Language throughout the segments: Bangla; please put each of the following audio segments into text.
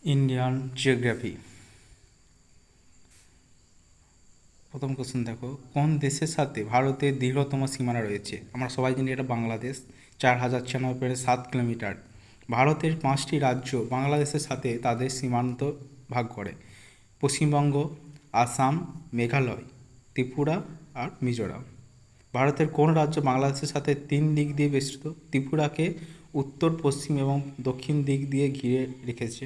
Indian geography. প্রথম কোশ্চেন দেখো, কোন দেশের সাথে ভারতের দীর্ঘতম সীমানা রয়েছে? আমরা সবাই জানি এটা বাংলাদেশ, 4096.7 কিলোমিটার। ভারতের 5টি রাজ্য বাংলাদেশের সাথে তাদের সীমান্ত ভাগ করে: পশ্চিমবঙ্গ, আসাম, মেঘালয়, ত্রিপুরা আর মিজোরাম। ভারতের কোন রাজ্য বাংলাদেশের সাথে 3 দিক দিয়ে বেষ্টিত? ত্রিপুরাকে উত্তর, পশ্চিম এবং দক্ষিণ দিক দিয়ে ঘিরে রেখেছে।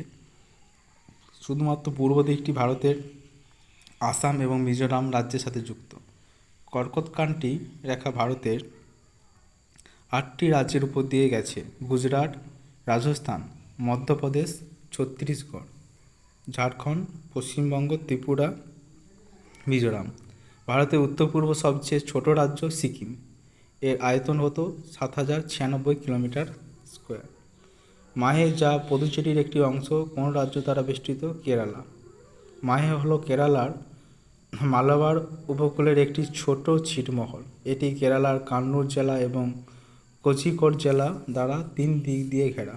শুধুমাত্র পূর্ব দিকটি ভারতের আসাম এবং মিজোরাম রাজ্যের সাথে যুক্ত। কর্কটক্রান্তি রেখা ভারতের 8টি রাজ্যের উপর দিয়ে গেছে: গুজরাট, রাজস্থান, মধ্যপ্রদেশ, ছত্তিশগড়, ঝাড়খণ্ড, পশ্চিমবঙ্গ, ত্রিপুরা, মিজোরাম। ভারতের উত্তর পূর্ব সবচেয়ে ছোট রাজ্য সিকিম। এর আয়তন হতো 7096 কিলোমিটার স্কোয়ার। মাহে, যা পুদুচেরির একটি অংশ, কোন রাজ্য দ্বারা বেষ্টিত? কেরালা। মাহে হলো কেরালার মালাবার উপকূলের একটি ছোট ছিটমহল। এটি কেরালার কান্নুর জেলা এবং কোঝিকোড জেলা দ্বারা 3 দিক দিয়ে ঘেরা।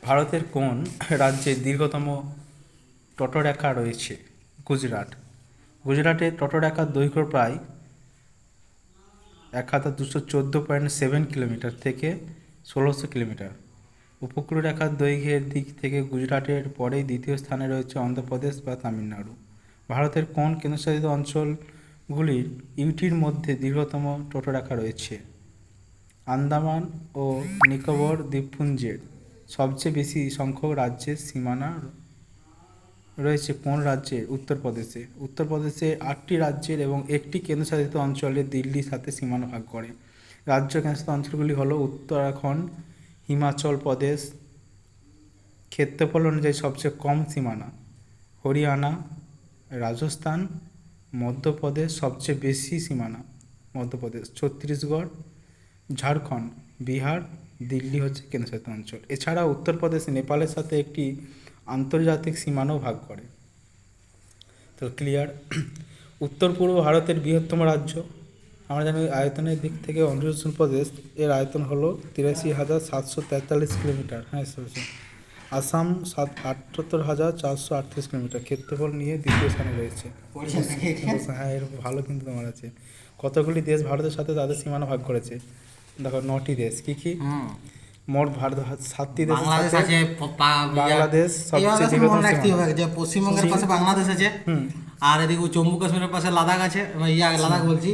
ভারতের কোন রাজ্যে দীর্ঘতম তটরেখা রয়েছে? গুজরাট। গুজরাটের তটরেখার দৈর্ঘ্য প্রায় 1214.7 কিলোমিটার থেকে 1600 কিলোমিটার। উপকূলরেখার দৈর্ঘ্যের দিক থেকে গুজরাটের পরেই দ্বিতীয় স্থানে রয়েছে অন্ধ্রপ্রদেশ বা তামিলনাড়ু। ভারতের কোন কেন্দ্রশাসিত অঞ্চলগুলির ইউটির মধ্যে দীর্ঘতম তটরেখা রয়েছে? আন্দামান ও নিকোবর দ্বীপপুঞ্জের সবচেয়ে বেশি সংখ্যক রাজ্যের সীমানা রয়েছে কোন রাজ্যের? উত্তরপ্রদেশে। উত্তরপ্রদেশে 8টি রাজ্যের এবং একটি কেন্দ্রশাসিত অঞ্চলে দিল্লির সাথে সীমানা ভাগ করে। রাজ্য কেন্দ্রশাসিত অঞ্চলগুলি হলো উত্তরাখণ্ড, হিমাচল প্রদেশ ক্ষেত্রফল অনুযায়ী সবচেয়ে কম সীমানা, হরিয়ানা, রাজস্থান, মধ্যপ্রদেশ সবচেয়ে বেশি সীমানা, মধ্যপ্রদেশ, ছত্তিশগড়, ঝাড়খণ্ড, বিহার, দিল্লি হচ্ছে কেন্দ্রশাসিত অঞ্চল। এছাড়া উত্তরপ্রদেশ নেপালের সাথে একটি আন্তর্জাতিক সীমানাও ভাগ করে। তো ক্লিয়ার। উত্তর পূর্ব ভারতের বৃহত্তম রাজ্য আমরা জানি আয়তনের দিক থেকে অরুণাচল প্রদেশ, এর আয়তন হলো 83,743 কিলোমিটার। হ্যাঁ, আসাম 78,438 কিলোমিটার। ক্ষেত্রফল নিয়ে দ্বিতীয় স্থানে রয়েছে। হ্যাঁ, এর ভালো কিন্তু তোমার আছে। কতগুলি দেশ ভারতের সাথে তাদের সীমানা ভাগ করেছে? দেখো, 9টি দেশ। কি কি? মোট ভারত 7টি দেশ আছে। বাংলাদেশ সবচেয়ে দীর্ঘতম সীমানা। যে পশ্চিমবঙ্গের পাশে বাংলাদেশ আছে, আর এদিকে জম্মু কাশ্মীরের পাশে লাদাখ আছে, লাদাখ বলছি